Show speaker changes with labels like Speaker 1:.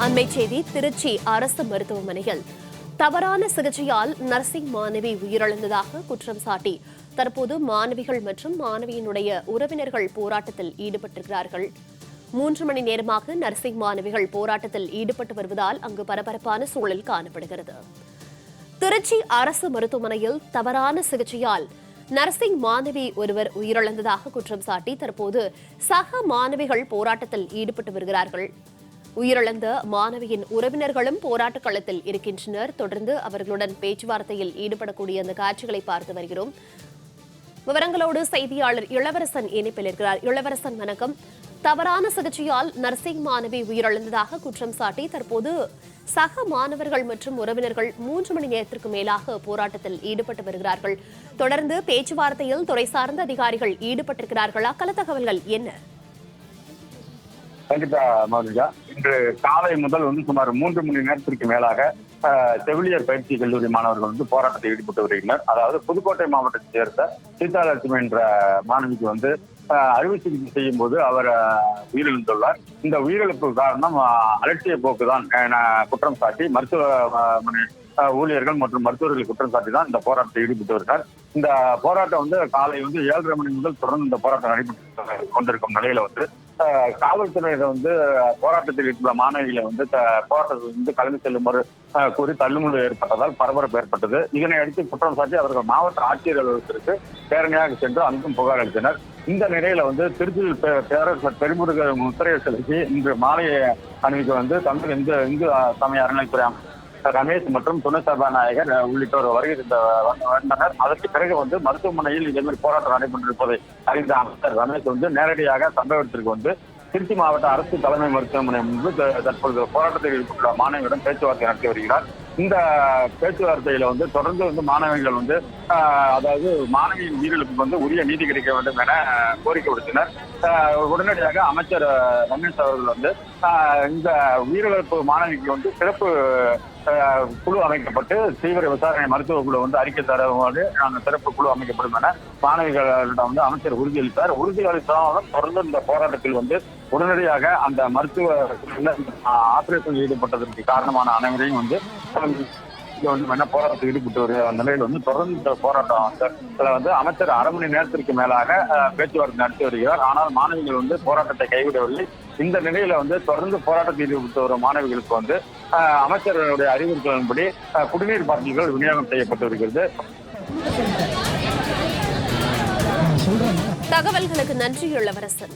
Speaker 1: அண்மை செய்தி திருச்சி அரசு மருத்துவமனையில் தவறான சிகிச்சையால் நர்சிங் மாணவி உயிரிழந்ததாக குற்றம் சாட்டி தற்போது மாணவிகள் மற்றும் மாணவியினுடைய உறவினர்கள் போராட்டத்தில் ஈடுபட்டிருக்கிறார்கள். 3 மணி நேரமாக நர்சிங் மாணவிகள் போராட்டத்தில் ஈடுபட்டு வருவதால் அங்கு பரபரப்பான சூழல் காணப்படுகிறது. திருச்சி அரசு மருத்துவமனையில் தவறான சிகிச்சையால் நர்சிங் மாணவி ஒருவர் உயிரிழந்ததாக குற்றம் சாட்டி தற்போது சக மாணவிகள் போராட்டத்தில் ஈடுபட்டு வருகிறார்கள். உயிரிழந்த மாணவியின் உறவினர்களும் போராட்ட களத்தில் இருக்கின்றனர். தொடர்ந்து அவர்களுடன் பேச்சுவார்த்தையில் ஈடுபடக்கூடிய அந்த காட்சிகளை பார்த்து வருகிறோம். விவரங்களோடு செய்தியாளர் இளவரசன் இணைப்பில் இருக்கிறார். இளவரசன், வணக்கம். தவறான சிகிச்சையால் நர்சிங் மாணவி உயிரிழந்ததாக குற்றம் சாட்டி தற்போது சக மாணவர்கள் மற்றும் உறவினர்கள் 3 மணி நேரத்திற்கு மேலாக போராட்டத்தில் ஈடுபட்டு வருகிறார்கள். தொடர்ந்து பேச்சுவார்த்தையில் துறை சார்ந்த அதிகாரிகள் ஈடுபட்டிருக்கிறார்களா? கள தகவல்கள் என்ன?
Speaker 2: கண்டிப்பா மௌனிகா, இன்று காலை முதல் சுமார் 3 மணி நேரத்திற்கு மேலாக செவிலியர் பயிற்சி கல்லூரி மாணவர்கள் போராட்டத்தில் ஈடுபட்டு வருகின்றனர். அதாவது புதுக்கோட்டை மாவட்டத்தைச் சேர்ந்த சீதாலட்சுமி என்ற மாணவிக்கு அறுவை சிகிச்சை செய்யும் போது அவர் உயிரிழந்துள்ளார். இந்த உயிரிழப்பு காரணம் அலட்சிய போக்குதான் என குற்றம் சாட்டி மருத்துவமனை ஊழியர்கள் மற்றும் மருத்துவர்கள் குற்றம் சாட்டி தான் இந்த போராட்டத்தில் ஈடுபட்டு வருகிறார். இந்த போராட்டம் காலை 7:30 மணி முதல் தொடர்ந்து இந்த போராட்டம் நடைபெற்று கொண்டிருக்கும் நிலையில காவல்துறையினர் போராட்டத்தில் இருக்கிற மாணவிகளை போராட்டத்தில் கலந்து செல்லுமாறு கூறி தள்ளுமுள்ளு ஏற்பட்டதால் பரபரப்பு ஏற்பட்டது. இதனை அடுத்து குற்றம் சாட்டி அவர்கள் மாவட்ட ஆட்சியர் அலுவலகத்திற்கு பேரணியாக சென்று அங்கும் புகார் அளித்தனர். இந்த நிலையில திருச்சியில் பேரரசர் பெருமுருக முத்திரைய சிலைக்கு இன்று மாலை அணிவிக்க தமிழ் இந்து சமய அறநிலைத்துறை ரமேஷ் மற்றும் துணை சபாநாயகர் உள்ளிட்டோர் வருகை வந்தனர். அதற்கு பிறகு மருத்துவமனையில் இதேமாதிரி போராட்டம் நடைபெற்றிருப்பதை அறிந்த அமைச்சர் ரமேஷ் நேரடியாக சம்பவ இடத்திற்கு திருச்சி மாவட்ட அரசு தலைமை மருத்துவமனை முன்பு தற்பொழுது போராட்டத்தில் ஈடுபட்டுள்ள மாணவிகளிடம் பேச்சுவார்த்தை நடத்தி வருகிறார். இந்த பேச்சுவார்த்தையில தொடர்ந்து மாணவிகள் அதாவது மாணவியின் உயிரிழப்புக்கு உரிய நீதி கிடைக்க வேண்டும் என கோரிக்கை விடுத்தனர். உடனடியாக அமைச்சர் ரமேஷ் அவர்கள் இந்த உயிரிழப்பு மாணவிக்கு சிறப்பு குழு அமைக்கப்பட்டு தீவிர விசாரணை மருத்துவ குழு அறிக்கை தரும்போது நாங்கள் சிறப்பு குழு அமைக்கப்படும் என மாணவிகளிடம் அமைச்சர் உறுதியளித்தார். உறுதியளித்தாலும் தொடர்ந்து இந்த போராட்டத்தில் உடனடியாக அந்த மருத்துவ ஆபரேஷன் ஈடுபட்டதற்கு காரணமான அனைவரையும் போராட்டத்தில் ஈடுபட்டு வருகிற நிலையில் தொடர்ந்து இந்த போராட்டம் அமைச்சர் அரை மணி நேரத்திற்கு மேலாக பேச்சுவார்த்தை நடத்தி வருகிறார். ஆனால் மாணவிகள் போராட்டத்தை கைவிடவில்லை. இந்த நிலையில தொடர்ந்து போராட்டத்தில் ஈடுபட்டு வரும் மாணவிகளுக்கு அமைச்சர்களுடைய அறிவுறுத்தலின்படி குடிநீர் பாட்டில்கள் விநியோகம் செய்யப்பட்டு வருகிறது.
Speaker 1: தகவல்களுக்கு நன்றி இளவரசன்.